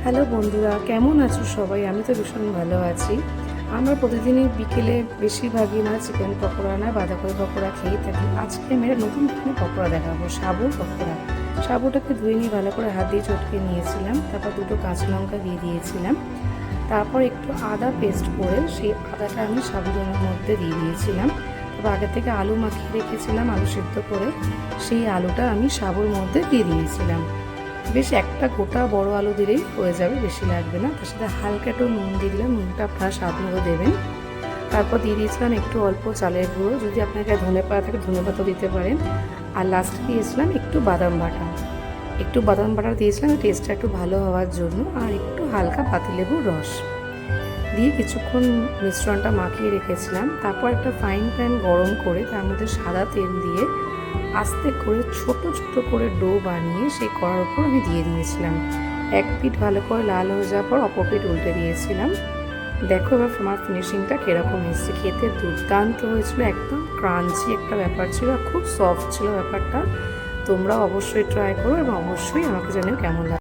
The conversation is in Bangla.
হ্যালো বন্ধুরা, কেমন আছো সবাই? আমি তো ভীষণ ভালো আছি। আমরা প্রতিদিনই বিকেলে বেশিরভাগই চিকেন পকোড়া না বাঁধাকপি পকোড়া খেয়ে থাকি। আজকে আমি একটা নতুন ধরনের পকোড়া দেখাবো, সাবুর পকোড়া। সাবুটাকে ধুয়ে নিয়ে ভালো করে হাত দিয়ে চটকে নিয়েছিলাম, তারপর দুটো কাঁচা লঙ্কা দিয়ে দিয়েছিলাম, তারপর একটু আদা পেস্ট করে সেই আদাটা আমি সাবুদানার মধ্যে দিয়ে দিয়েছিলাম। তারপর আগে থেকে আলু মাখিয়ে রেখেছিলাম, আলু সিদ্ধ করে সেই আলুটা আমি সাবুর মধ্যে দিয়ে দিয়েছিলাম। বেশ একটা গোটা বড় আলু দিলেই হয়ে যাবে, বেশি লাগবে না। তার সাথে হালকা একটু নুন দিয়ে দিলাম, নুনটা আপনারা স্বাদ মতো দেবেন। তারপর দিয়ে দিয়েছিলাম একটু অল্প চালের গুঁড়ো, যদি আপনার কাছে ধনে পাতা থাকে ধনে পাতাও দিতে পারেন। আর লাস্টে দিয়েছিলাম একটু বাদাম বাটা দিয়েছিলাম টেস্টটা একটু ভালো হওয়ার জন্য, আর একটু হালকা পাতিলেবুর রস দিয়ে কিছুক্ষণ মিশ্রণটা মাখিয়ে রেখেছিলাম। তারপর একটা ফ্রাইং প্যান গরম করে তার মধ্যে সাদা তেল দিয়ে আস্তে করে ছোট ছোট করে ডো বানিয়ে সেই কড়ার উপর আমি দিয়ে দিয়েছিলাম। এক পিঠ ভালো করে লাল হয়ে যাওয়ার পর অপর পিঠ উল্টে দিয়েছিলাম। দেখো এবার আমার ফিনিশিংটা কীরকম এসেছে। খেতে দুর্দান্ত হয়েছিল, একদম ক্রাঞ্চি একটা ব্যাপার ছিল, খুব সফট ছিল ব্যাপারটা। তোমরাও অবশ্যই ট্রাই করো এবং অবশ্যই আমাকে জানিও কেমন লাগে।